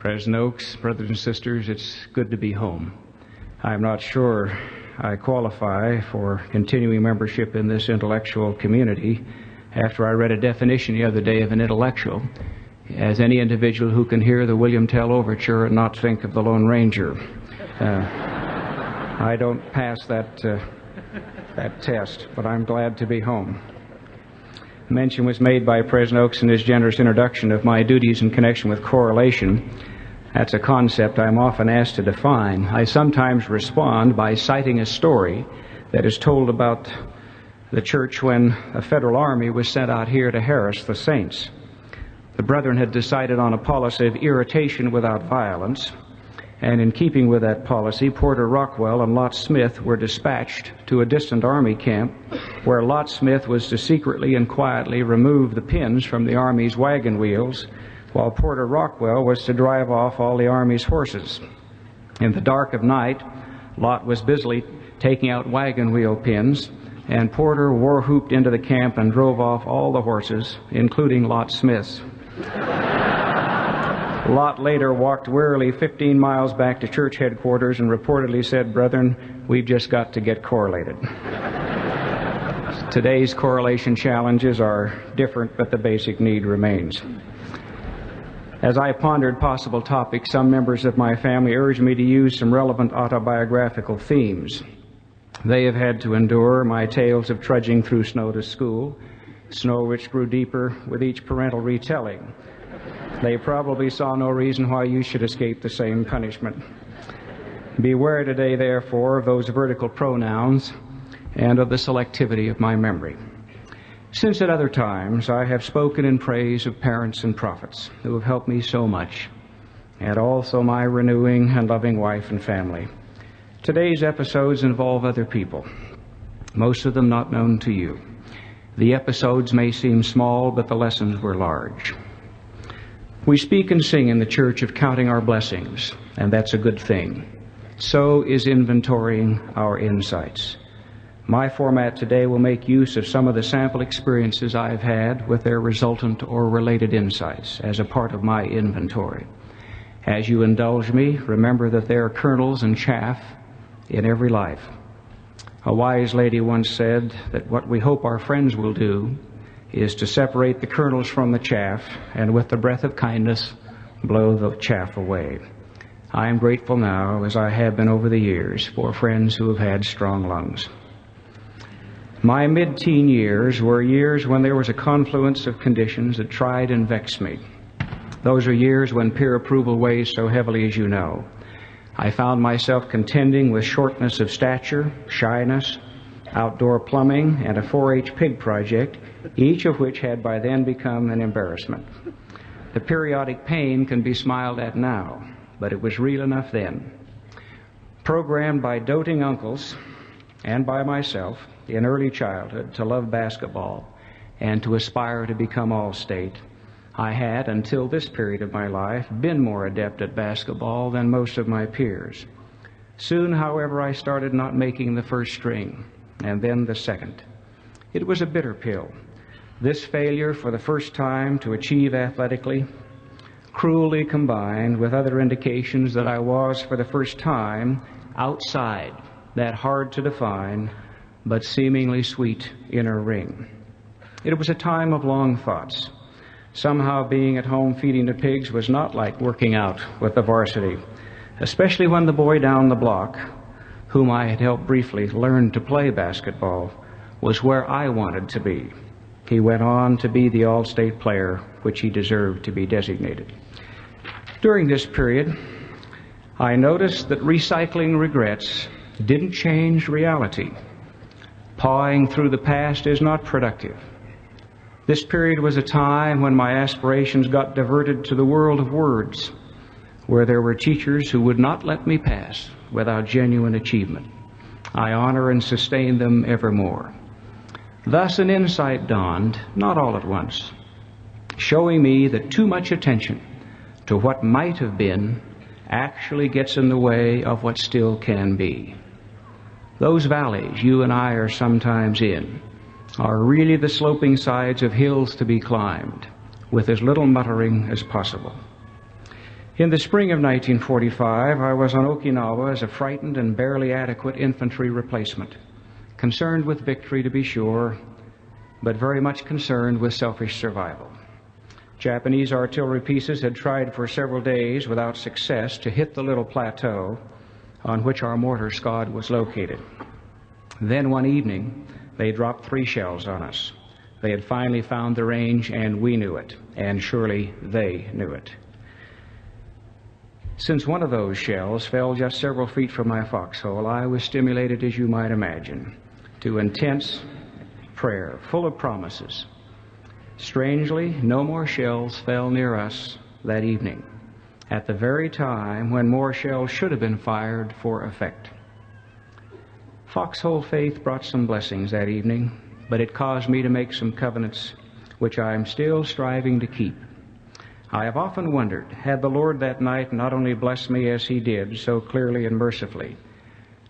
President Oaks, brothers and sisters, it's good to be home. I'm not sure I qualify for continuing membership in this intellectual community after I read a definition the other day of an intellectual as any individual who can hear the William Tell Overture and not think of the Lone Ranger. I don't pass that test, but I'm glad to be home. Mention was made by President Oaks in his generous introduction of my duties in connection with correlation. That's a concept I'm often asked to define. I sometimes respond by citing a story that is told about the church when a federal army was sent out here to harass the saints. The brethren had decided on a policy of irritation without violence, and in keeping with that policy, Porter Rockwell and Lot Smith were dispatched to a distant army camp where Lot Smith was to secretly and quietly remove the pins from the army's wagon wheels, while Porter Rockwell was to drive off all the army's horses. In the dark of night, Lot was busily taking out wagon wheel pins, and Porter war-whooped into the camp and drove off all the horses, including Lot Smith's. Lot later walked wearily 15 miles back to church headquarters and reportedly said, "Brethren, we've just got to get correlated." Today's correlation challenges are different, but the basic need remains. As I pondered possible topics, some members of my family urged me to use some relevant autobiographical themes. They have had to endure my tales of trudging through snow to school, snow which grew deeper with each parental retelling. They probably saw no reason why you should escape the same punishment. Beware today, therefore, of those vertical pronouns and of the selectivity of my memory. Since at other times I have spoken in praise of parents and prophets who have helped me so much, and also my renewing and loving wife and family, today's episodes involve other people, most of them not known to you. The episodes may seem small, but the lessons were large. We speak and sing in the church of counting our blessings, and that's a good thing. So is inventorying our insights. My format today will make use of some of the sample experiences I've had with their resultant or related insights as a part of my inventory. As you indulge me, remember that there are kernels and chaff in every life. A wise lady once said that what we hope our friends will do is to separate the kernels from the chaff and with the breath of kindness blow the chaff away. I am grateful now, as I have been over the years, for friends who have had strong lungs. My mid-teen years were years when there was a confluence of conditions that tried and vexed me. Those are years when peer approval weighs so heavily, as you know. I found myself contending with shortness of stature, shyness, outdoor plumbing, and a 4-H pig project, each of which had by then become an embarrassment. The periodic pain can be smiled at now, but it was real enough then. Programmed by doting uncles and by myself in early childhood to love basketball and to aspire to become All-State, I had, until this period of my life, been more adept at basketball than most of my peers. Soon, however, I started not making the first string, and then the second. It was a bitter pill. This failure for the first time to achieve athletically, cruelly combined with other indications that I was, for the first time, outside that hard-to-define but seemingly sweet inner ring. It was a time of long thoughts. Somehow being at home feeding the pigs was not like working out with the varsity, especially when the boy down the block, whom I had helped briefly learn to play basketball, was where I wanted to be. He went on to be the All-State player which he deserved to be designated. During this period, I noticed that recycling regrets didn't change reality. Pawing through the past is not productive. This period was a time when my aspirations got diverted to the world of words, where there were teachers who would not let me pass without genuine achievement. I honor and sustain them evermore. Thus an insight dawned, not all at once, showing me that too much attention to what might have been actually gets in the way of what still can be. Those valleys you and I are sometimes in are really the sloping sides of hills to be climbed with as little muttering as possible. In the spring of 1945, I was on Okinawa as a frightened and barely adequate infantry replacement, concerned with victory to be sure, but very much concerned with selfish survival. Japanese artillery pieces had tried for several days without success to hit the little plateau on which our mortar squad was located. Then one evening, they dropped 3 shells on us. They had finally found the range, and we knew it, and surely they knew it. Since one of those shells fell just several feet from my foxhole, I was stimulated, as you might imagine, to intense prayer, full of promises. Strangely, no more shells fell near us that evening, at the very time when more shells should have been fired for effect. Foxhole faith brought some blessings that evening, but it caused me to make some covenants which I am still striving to keep. I have often wondered, had the Lord that night not only blessed me as he did, so clearly and mercifully,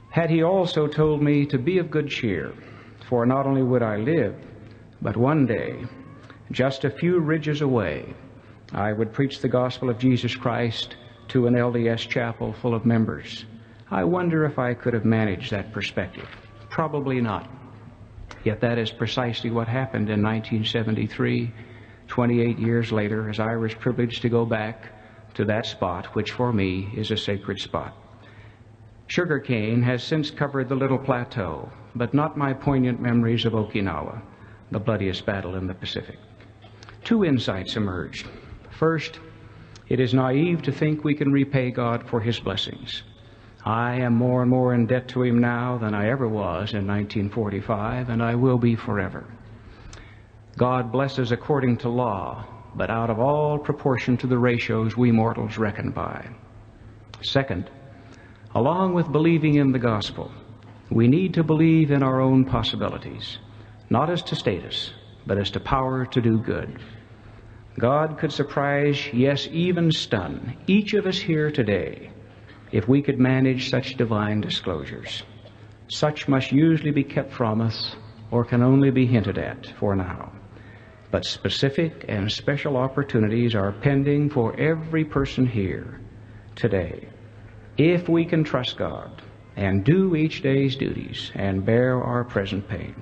had he also told me to be of good cheer, for not only would I live, but one day, just a few ridges away, I would preach the gospel of Jesus Christ to an LDS chapel full of members. I wonder if I could have managed that perspective. Probably not. Yet that is precisely what happened in 1973, 28 years later, as I was privileged to go back to that spot, which for me is a sacred spot. Sugarcane has since covered the little plateau, but not my poignant memories of Okinawa, the bloodiest battle in the Pacific. 2 insights emerged. First, it is naive to think we can repay God for his blessings. I am more and more in debt to him now than I ever was in 1945, and I will be forever. God blesses according to law, but out of all proportion to the ratios we mortals reckon by. Second, along with believing in the gospel, we need to believe in our own possibilities, not as to status, but as to power to do good. God could surprise, yes, even stun, each of us here today if we could manage such divine disclosures. Such must usually be kept from us or can only be hinted at for now. But specific and special opportunities are pending for every person here today, if we can trust God and do each day's duties and bear our present pain.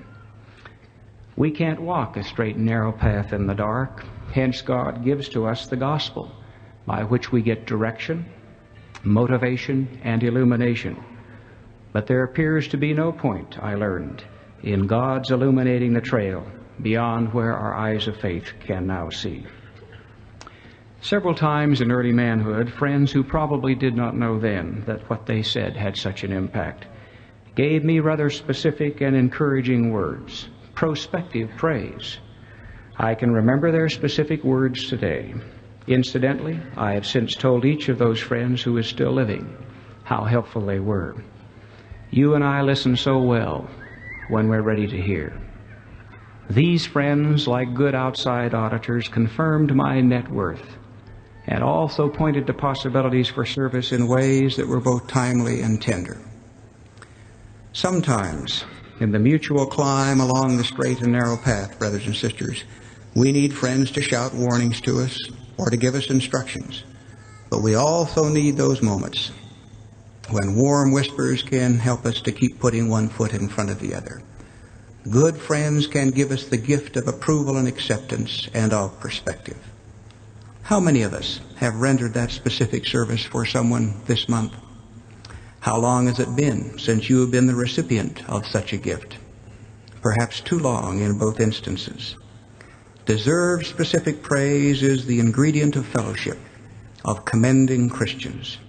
We can't walk a straight and narrow path in the dark. Hence, God gives to us the gospel, by which we get direction, motivation, and illumination. But there appears to be no point, I learned, in God's illuminating the trail beyond where our eyes of faith can now see. Several times in early manhood, friends who probably did not know then that what they said had such an impact gave me rather specific and encouraging words, prospective praise. I can remember their specific words today. Incidentally, I have since told each of those friends who is still living how helpful they were. You and I listen so well when we're ready to hear. These friends, like good outside auditors, confirmed my net worth and also pointed to possibilities for service in ways that were both timely and tender. Sometimes, in the mutual climb along the straight and narrow path, brothers and sisters, we need friends to shout warnings to us or to give us instructions. But we also need those moments when warm whispers can help us to keep putting one foot in front of the other. Good friends can give us the gift of approval and acceptance and of perspective. How many of us have rendered that specific service for someone this month? How long has it been since you have been the recipient of such a gift? Perhaps too long in both instances. Deserved specific praise is the ingredient of fellowship, of commending Christians.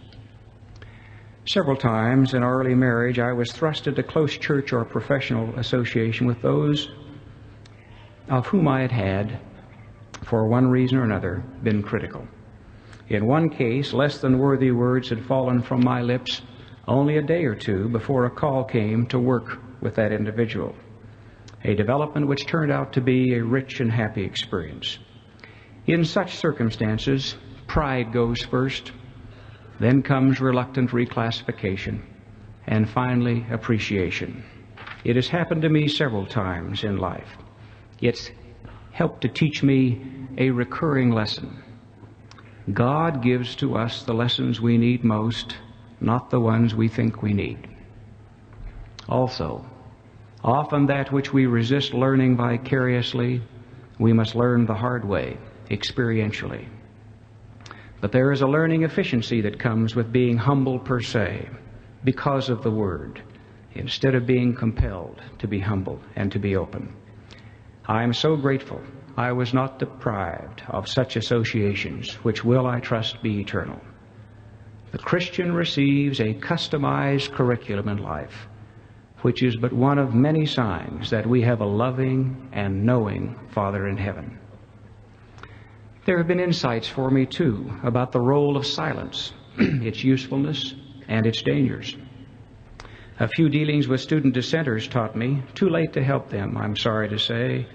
Several times in our early marriage, I was thrust into close church or professional association with those of whom I had, for one reason or another, been critical. In one case, less than worthy words had fallen from my lips only a day or two before a call came to work with that individual, a development which turned out to be a rich and happy experience. In such circumstances, pride goes first, then comes reluctant reclassification, and finally appreciation. It has happened to me several times in life. It's helped to teach me a recurring lesson. God gives to us the lessons we need most, not the ones we think we need. Also, often that which we resist learning vicariously, we must learn the hard way, experientially. But there is a learning efficiency that comes with being humble per se, because of the Word, instead of being compelled to be humble and to be open. I am so grateful I was not deprived of such associations, which will, I trust, be eternal. The Christian receives a customized curriculum in life, which is but one of many signs that we have a loving and knowing Father in heaven. There have been insights for me, too, about the role of silence, its usefulness, and its dangers. A few dealings with student dissenters taught me, too late to help them, I'm sorry to say,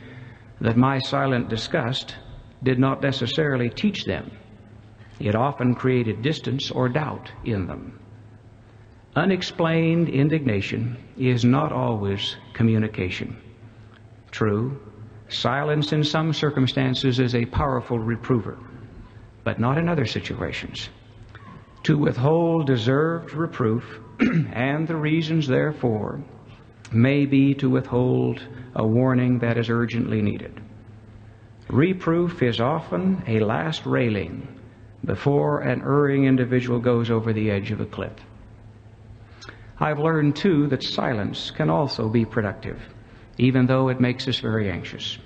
that my silent disgust did not necessarily teach them. It often created distance or doubt in them. Unexplained indignation is not always communication. True, silence in some circumstances is a powerful reprover, but not in other situations. To withhold deserved reproof, and the reasons therefore, may be to withhold a warning that is urgently needed. Reproof is often a last railing before an erring individual goes over the edge of a cliff. I've learned, too, that silence can also be productive, even though it makes us very anxious.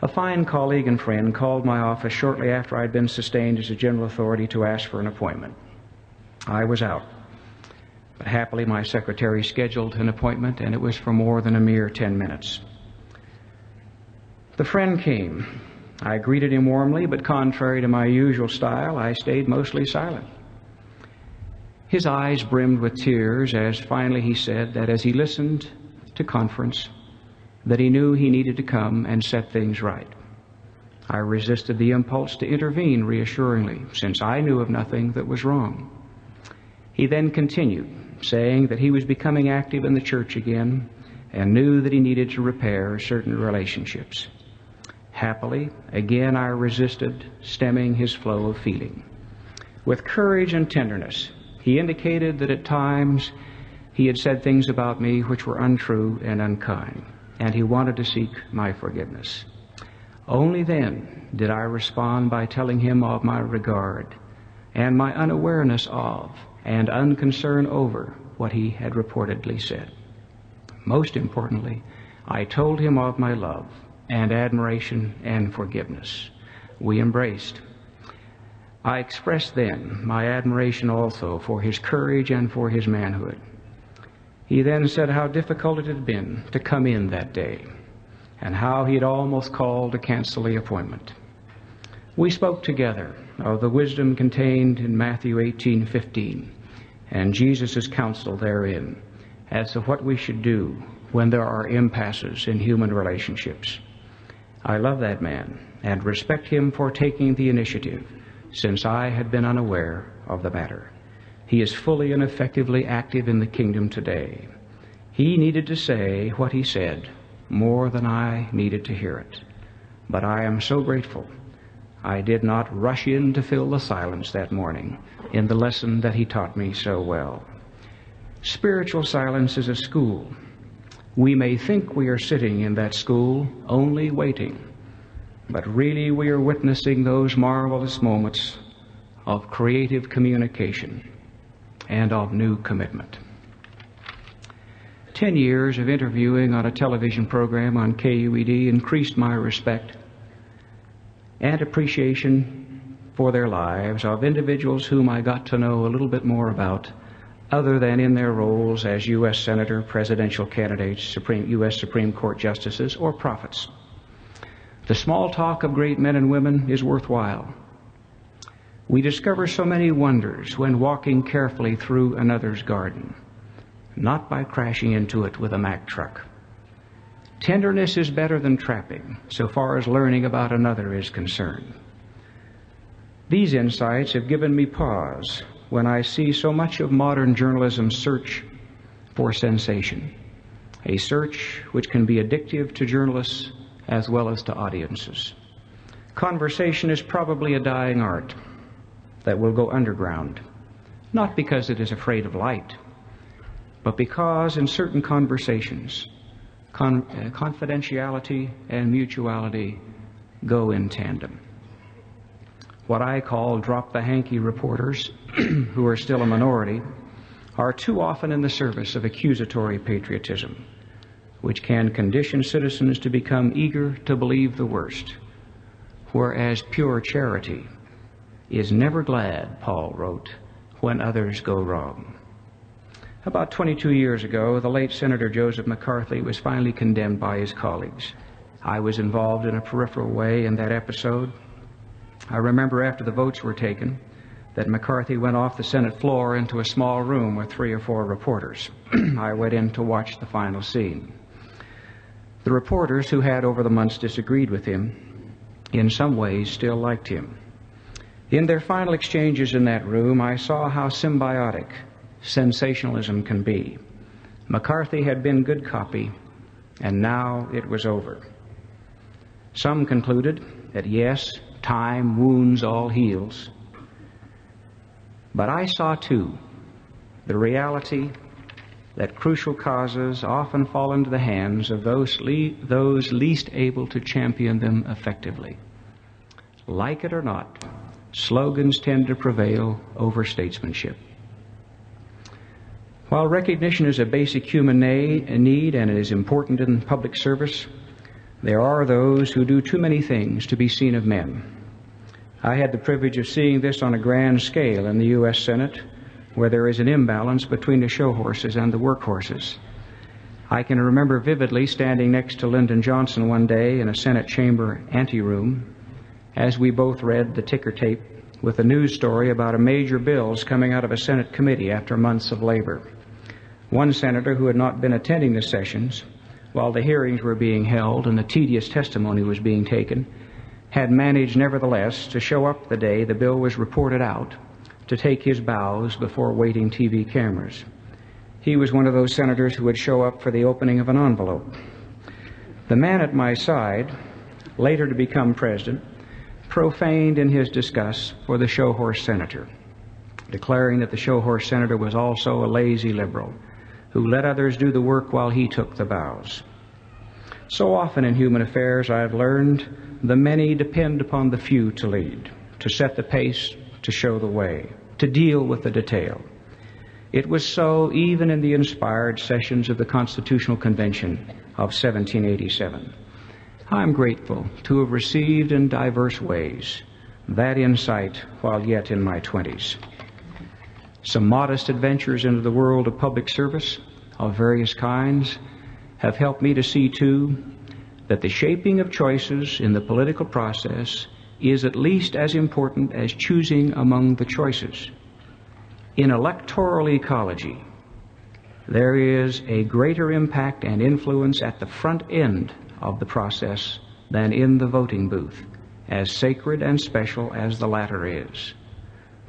A fine colleague and friend called my office shortly after I'd been sustained as a general authority to ask for an appointment. I was out, but happily my secretary scheduled an appointment, and it was for more than a mere 10 minutes. The friend came. I greeted him warmly, but contrary to my usual style, I stayed mostly silent. His eyes brimmed with tears as finally he said that as he listened to conference, that he knew he needed to come and set things right. I resisted the impulse to intervene reassuringly, since I knew of nothing that was wrong. He then continued, saying that he was becoming active in the church again and knew that he needed to repair certain relationships. Happily, again I resisted stemming his flow of feeling. With courage and tenderness, he indicated that at times he had said things about me which were untrue and unkind, and he wanted to seek my forgiveness. Only then did I respond by telling him of my regard and my unawareness of and unconcern over what he had reportedly said. Most importantly, I told him of my love and admiration and forgiveness. We embraced. I expressed then my admiration also for his courage and for his manhood. He then said how difficult it had been to come in that day, and how he had almost called to cancel the appointment. We spoke together of the wisdom contained in Matthew 18:15, and Jesus' counsel therein as to what we should do when there are impasses in human relationships. I love that man and respect him for taking the initiative, since I had been unaware of the matter. He is fully and effectively active in the kingdom today. He needed to say what he said more than I needed to hear it. But I am so grateful I did not rush in to fill the silence that morning in the lesson that he taught me so well. Spiritual silence is a school. We may think we are sitting in that school only waiting, but really we are witnessing those marvelous moments of creative communication and of new commitment. 10 years of interviewing on a television program on KUED increased my respect and appreciation for their lives of individuals whom I got to know a little bit more about, other than in their roles as U.S. Senator, presidential candidates, U.S. Supreme Court justices, or prophets. The small talk of great men and women is worthwhile. We discover so many wonders when walking carefully through another's garden, not by crashing into it with a Mack truck. Tenderness is better than trapping, so far as learning about another is concerned. These insights have given me pause when I see so much of modern journalism's search for sensation, a search which can be addictive to journalists as well as to audiences. Conversation is probably a dying art that will go underground, not because it is afraid of light, but because in certain conversations, confidentiality and mutuality go in tandem. What I call drop-the-hanky reporters, who are still a minority, are too often in the service of accusatory patriotism, which can condition citizens to become eager to believe the worst, whereas pure charity is never glad, Paul wrote, when others go wrong. About 22 years ago, the late Senator Joseph McCarthy was finally condemned by his colleagues. I was involved in a peripheral way in that episode. I remember after the votes were taken that McCarthy went off the Senate floor into a small room with 3 or 4 reporters. I went in to watch the final scene. The reporters, who had over the months disagreed with him, in some ways still liked him. In their final exchanges in that room, I saw how symbiotic sensationalism can be. McCarthy had been good copy, and now it was over. Some concluded that yes, time wounds all heals. But I saw too the reality that crucial causes often fall into the hands of those least able to champion them effectively. Like it or not, slogans tend to prevail over statesmanship. While recognition is a basic human need and it is important in public service, there are those who do too many things to be seen of men. I had the privilege of seeing this on a grand scale in the U.S. Senate, where there is an imbalance between the show horses and the work horses. I can remember vividly standing next to Lyndon Johnson one day in a Senate chamber anteroom as we both read the ticker tape with a news story about a major bills coming out of a Senate committee after months of labor. One senator who had not been attending the sessions while the hearings were being held and the tedious testimony was being taken had managed nevertheless to show up the day the bill was reported out to take his bows before waiting TV cameras. He was one of those senators who would show up for the opening of an envelope. The man at my side, later to become president, profaned in his disgust for the show horse senator, declaring that the show horse senator was also a lazy liberal who let others do the work while he took the bows. So often in human affairs, I have learned the many depend upon the few to lead, to set the pace, to show the way, to deal with the detail. It was so even in the inspired sessions of the Constitutional Convention of 1787. I'm grateful to have received in diverse ways that insight while yet in my 20s. Some modest adventures into the world of public service of various kinds have helped me to see, too, that the shaping of choices in the political process is at least as important as choosing among the choices. In electoral ecology, there is a greater impact and influence at the front end of the process than in the voting booth, as sacred and special as the latter is.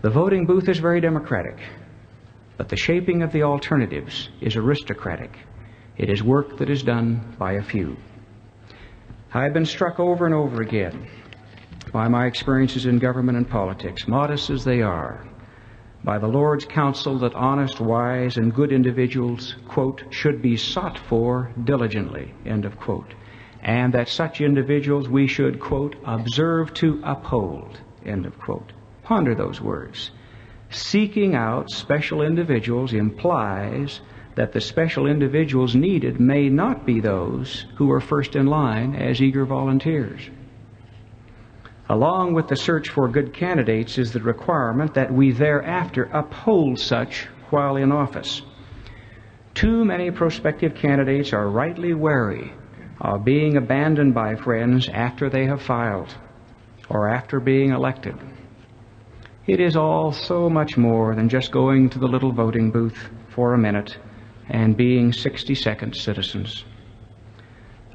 The voting booth is very democratic, but the shaping of the alternatives is aristocratic. It is work that is done by a few. I have been struck over and over again by my experiences in government and politics, modest as they are, by the Lord's counsel that honest, wise, and good individuals, quote, should be sought for diligently, end of quote, and that such individuals we should, quote, observe to uphold, end of quote. Ponder those words. Seeking out special individuals implies that the special individuals needed may not be those who are first in line as eager volunteers. Along with the search for good candidates is the requirement that we thereafter uphold such while in office. Too many prospective candidates are rightly wary of being abandoned by friends after they have filed or after being elected. It is all so much more than just going to the little voting booth for a minute and being 60-second citizens.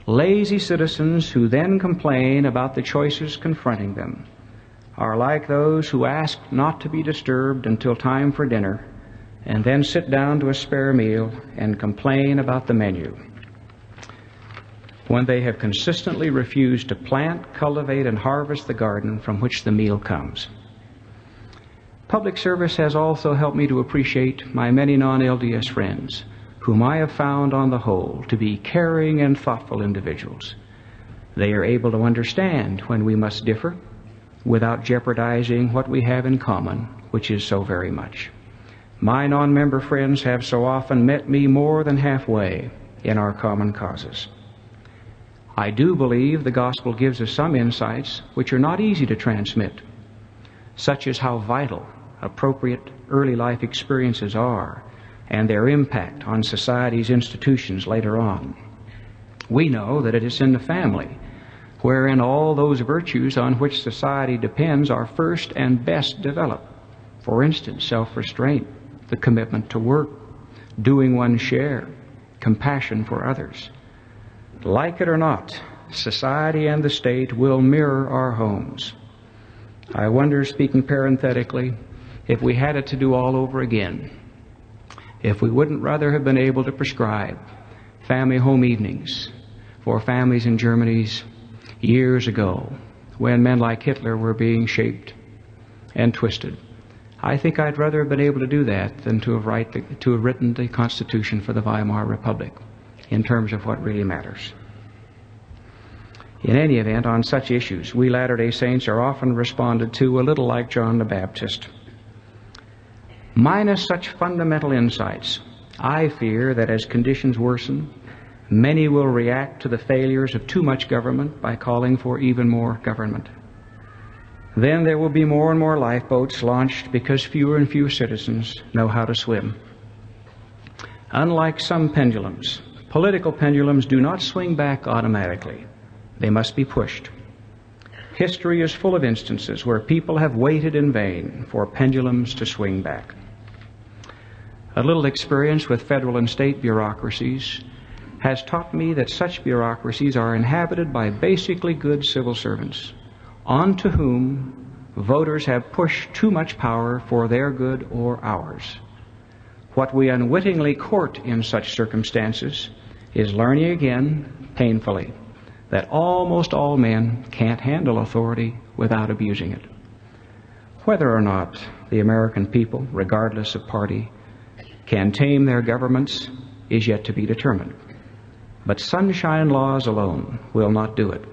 Lazy citizens who then complain about the choices confronting them are like those who ask not to be disturbed until time for dinner and then sit down to a spare meal and complain about the menu. when they have consistently refused to plant, cultivate, and harvest the garden from which the meal comes. Public service has also helped me to appreciate my many non-LDS friends, whom I have found on the whole to be caring and thoughtful individuals. They are able to understand when we must differ without jeopardizing what we have in common, which is so very much. My non-member friends have so often met me more than halfway in our common causes. I do believe the gospel gives us some insights which are not easy to transmit, such as how vital appropriate early life experiences are and their impact on society's institutions later on. We know that it is in the family wherein all those virtues on which society depends are first and best developed. For instance, self-restraint, the commitment to work, doing one's share, compassion for others. Like it or not, society and the state will mirror our homes. I wonder, speaking parenthetically, if we had it to do all over again, if we wouldn't rather have been able to prescribe family home evenings for families in Germany's years ago, when men like Hitler were being shaped and twisted. I think I'd rather have been able to do that than to have written the Constitution for the Weimar Republic, in terms of what really matters. In any event, on such issues, we Latter-day Saints are often responded to a little like John the Baptist. Minus such fundamental insights, I fear that as conditions worsen, many will react to the failures of too much government by calling for even more government. Then there will be more and more lifeboats launched because fewer and fewer citizens know how to swim. Unlike some pendulums, political pendulums do not swing back automatically. They must be pushed. History is full of instances where people have waited in vain for pendulums to swing back. A little experience with federal and state bureaucracies has taught me that such bureaucracies are inhabited by basically good civil servants, onto whom voters have pushed too much power for their good or ours. What we unwittingly court in such circumstances is learning again, painfully, that almost all men can't handle authority without abusing it. Whether or not the American people, regardless of party, can tame their governments is yet to be determined. But sunshine laws alone will not do it.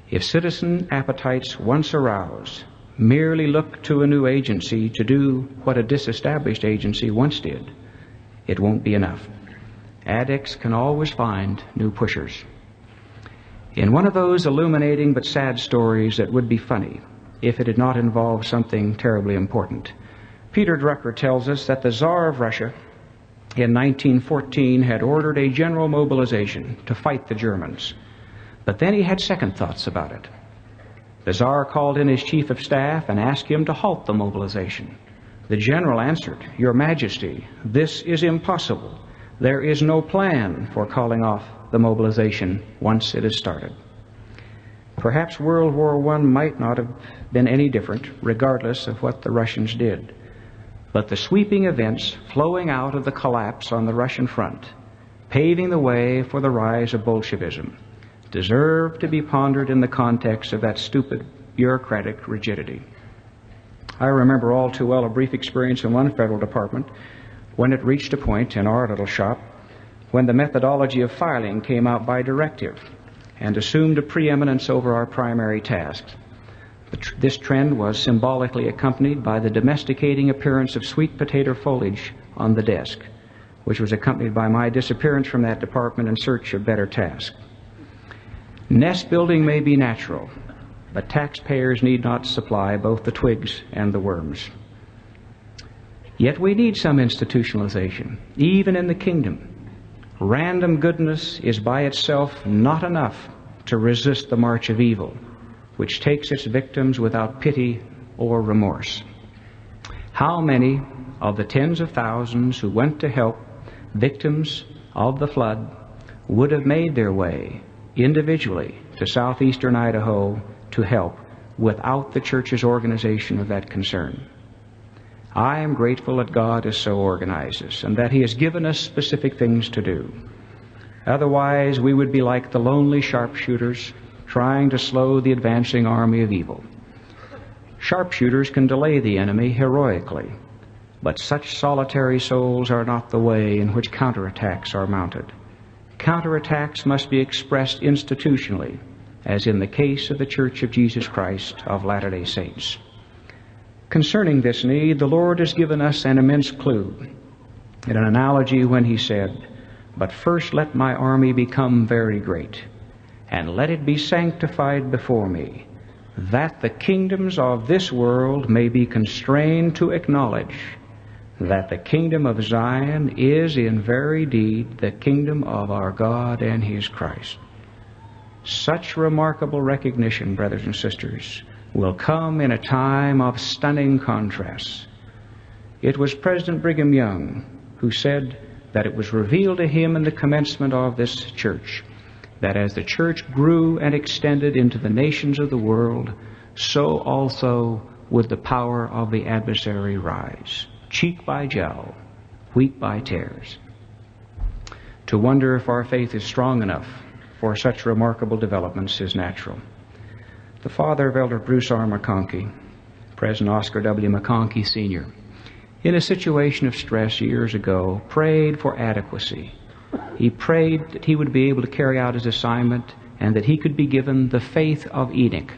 If citizen appetites once aroused merely look to a new agency to do what a disestablished agency once did, it won't be enough. Addicts can always find new pushers. In one of those illuminating but sad stories that would be funny if it did not involve something terribly important, Peter Drucker tells us that the Tsar of Russia in 1914 had ordered a general mobilization to fight the Germans. But then he had second thoughts about it. The Tsar called in his chief of staff and asked him to halt the mobilization. The general answered, "Your Majesty, this is impossible. There is no plan for calling off the mobilization once it is started." Perhaps World War I might not have been any different, regardless of what the Russians did. But the sweeping events flowing out of the collapse on the Russian front, paving the way for the rise of Bolshevism, deserve to be pondered in the context of that stupid bureaucratic rigidity. I remember all too well a brief experience in one federal department when it reached a point in our little shop when the methodology of filing came out by directive and assumed a preeminence over our primary tasks. This trend was symbolically accompanied by the domesticating appearance of sweet potato foliage on the desk, which was accompanied by my disappearance from that department in search of better tasks. Nest building may be natural, but taxpayers need not supply both the twigs and the worms. Yet we need some institutionalization, even in the kingdom. Random goodness is by itself not enough to resist the march of evil, which takes its victims without pity or remorse. How many of the tens of thousands who went to help victims of the flood would have made their way individually to southeastern Idaho to help without the church's organization of that concern? I am grateful that God has so organized us and that He has given us specific things to do. Otherwise, we would be like the lonely sharpshooters trying to slow the advancing army of evil. Sharpshooters can delay the enemy heroically, but such solitary souls are not the way in which counterattacks are mounted. Counterattacks must be expressed institutionally, as in the case of the Church of Jesus Christ of Latter-day Saints. Concerning this need, the Lord has given us an immense clue in an analogy when he said, "But first let my army become very great, and let it be sanctified before me, that the kingdoms of this world may be constrained to acknowledge that the kingdom of Zion is in very deed the kingdom of our God and his Christ." Such remarkable recognition, brothers and sisters, will come in a time of stunning contrasts. It was President Brigham Young who said that it was revealed to him in the commencement of this church that as the church grew and extended into the nations of the world, so also would the power of the adversary rise, cheek by jowl, wheat by tares. To wonder if our faith is strong enough for such remarkable developments is natural. The father of Elder Bruce R. McConkie, President Oscar W. McConkie Sr., in a situation of stress years ago, prayed for adequacy. He prayed that he would be able to carry out his assignment and that he could be given the faith of Enoch.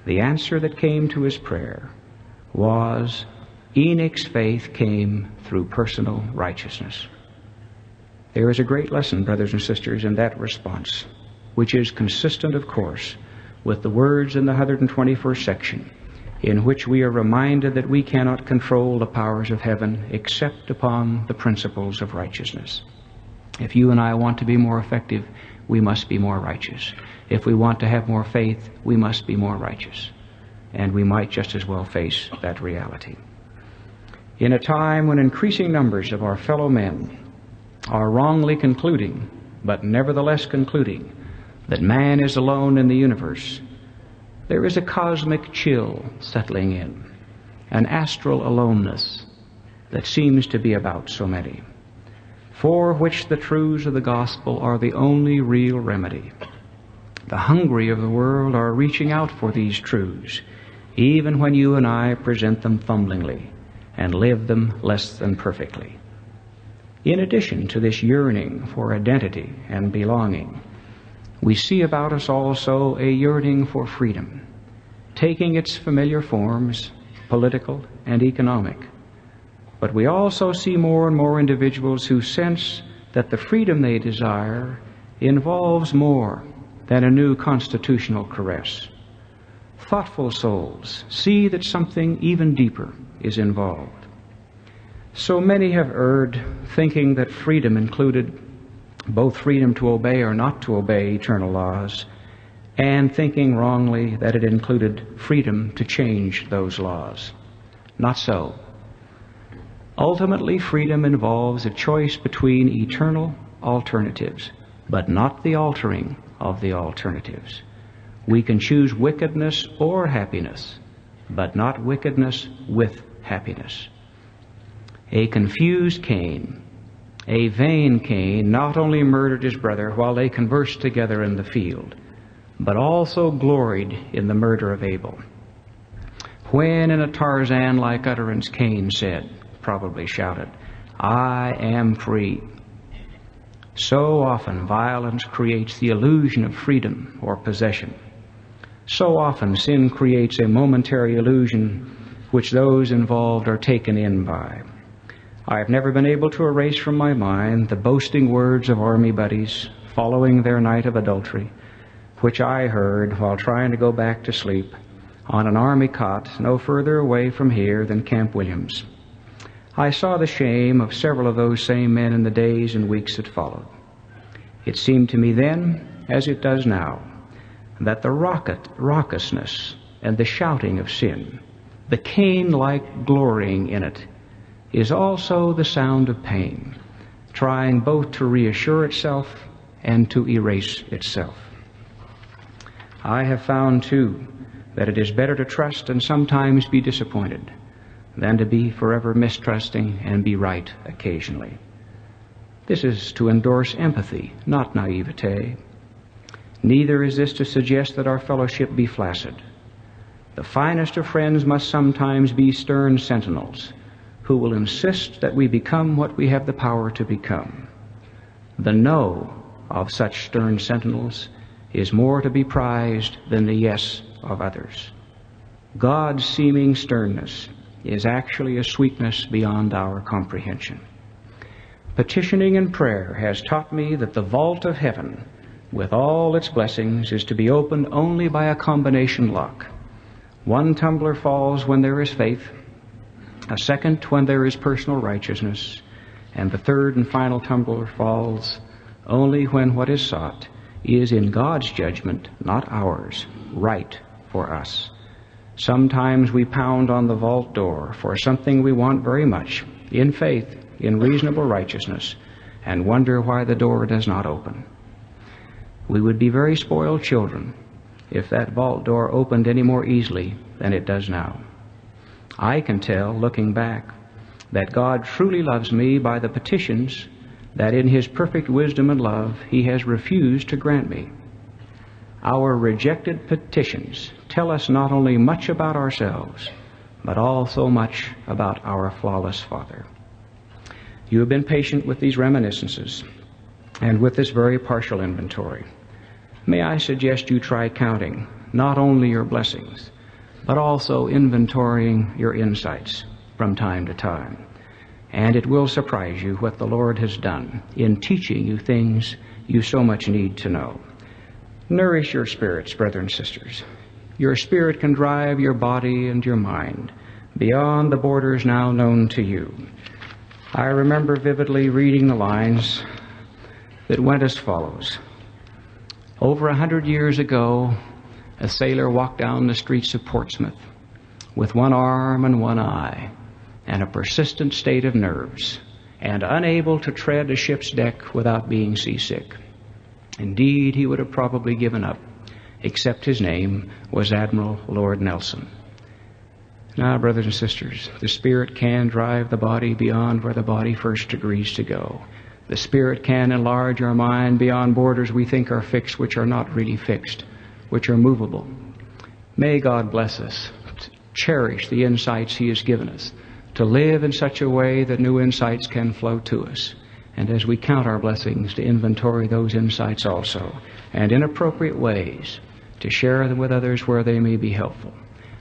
The answer that came to his prayer was, Enoch's faith came through personal righteousness. There is a great lesson, brothers and sisters, in that response, which is consistent, of course, with the words in the 121st section, in which we are reminded that we cannot control the powers of heaven except upon the principles of righteousness. If you and I want to be more effective, we must be more righteous. If we want to have more faith, we must be more righteous. And we might just as well face that reality. In a time when increasing numbers of our fellow men are wrongly concluding, but nevertheless concluding, that man is alone in the universe, there is a cosmic chill settling in, an astral aloneness that seems to be about so many, for which the truths of the gospel are the only real remedy. The hungry of the world are reaching out for these truths, even when you and I present them fumblingly and live them less than perfectly. In addition to this yearning for identity and belonging, we see about us also a yearning for freedom, taking its familiar forms, political and economic. But we also see more and more individuals who sense that the freedom they desire involves more than a new constitutional caress. Thoughtful souls see that something even deeper is involved. So many have erred, thinking that freedom included both freedom to obey or not to obey eternal laws, and thinking wrongly that it included freedom to change those laws. Not so. Ultimately, freedom involves a choice between eternal alternatives, but not the altering of the alternatives. We can choose wickedness or happiness, but not wickedness with happiness. A confused Cain, a vain Cain, not only murdered his brother while they conversed together in the field, but also gloried in the murder of Abel. When in a Tarzan-like utterance Cain said, probably shouted, "I am free." So often violence creates the illusion of freedom or possession. So often sin creates a momentary illusion which those involved are taken in by. I have never been able to erase from my mind the boasting words of army buddies following their night of adultery, which I heard while trying to go back to sleep on an army cot no further away from here than Camp Williams. I saw the shame of several of those same men in the days and weeks that followed. It seemed to me then, as it does now, that the raucousness and the shouting of sin, the Cain-like glorying in it, is also the sound of pain, trying both to reassure itself and to erase itself. I have found, too, that it is better to trust and sometimes be disappointed than to be forever mistrusting and be right occasionally. This is to endorse empathy, not naivete. Neither is this to suggest that our fellowship be flaccid. The finest of friends must sometimes be stern sentinels who will insist that we become what we have the power to become. The no of such stern sentinels is more to be prized than the yes of others. God's seeming sternness is actually a sweetness beyond our comprehension. Petitioning and prayer has taught me that the vault of heaven, with all its blessings, is to be opened only by a combination lock. One tumbler falls when there is faith, a second when there is personal righteousness, and the third and final tumbler falls only when what is sought is, in God's judgment, not ours, right for us. Sometimes we pound on the vault door for something we want very much, in faith, in reasonable righteousness, and wonder why the door does not open. We would be very spoiled children if that vault door opened any more easily than it does now. I can tell, looking back, that God truly loves me by the petitions that in His perfect wisdom and love He has refused to grant me. Our rejected petitions tell us not only much about ourselves, but also much about our flawless Father. You have been patient with these reminiscences and with this very partial inventory. May I suggest you try counting not only your blessings, but also inventorying your insights from time to time. And it will surprise you what the Lord has done in teaching you things you so much need to know. Nourish your spirits, brothers and sisters. Your spirit can drive your body and your mind beyond the borders now known to you. I remember vividly reading the lines that went as follows. Over 100 years ago, a sailor walked down the streets of Portsmouth with one arm and one eye and a persistent state of nerves, and unable to tread a ship's deck without being seasick. Indeed, he would have probably given up, except his name was Admiral Lord Nelson. Now, brothers and sisters, the Spirit can drive the body beyond where the body first agrees to go. The Spirit can enlarge our mind beyond borders we think are fixed, which are not really fixed, which are movable. May God bless us, to cherish the insights He has given us, to live in such a way that new insights can flow to us. And as we count our blessings, to inventory those insights also, and in appropriate ways, to share them with others where they may be helpful.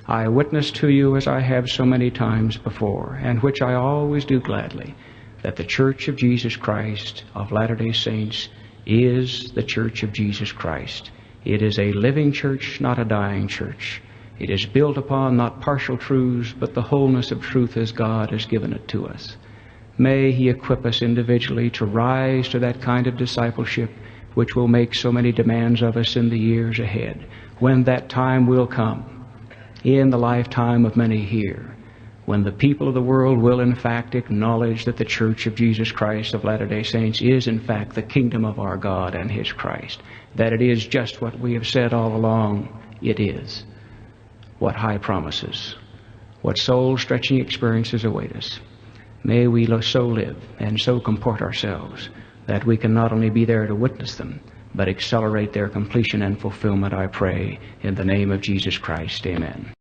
I witness to you, as I have so many times before, and which I always do gladly, that the Church of Jesus Christ of Latter-day Saints is the Church of Jesus Christ. It is a living church, not a dying church. It is built upon not partial truths, but the wholeness of truth as God has given it to us. May He equip us individually to rise to that kind of discipleship which will make so many demands of us in the years ahead, when that time will come, in the lifetime of many here, when the people of the world will in fact acknowledge that the Church of Jesus Christ of Latter-day Saints is in fact the kingdom of our God and His Christ, that it is just what we have said all along it is. What high promises, what soul-stretching experiences await us. May we so live and so comport ourselves that we can not only be there to witness them, but accelerate their completion and fulfillment, I pray, in the name of Jesus Christ. Amen.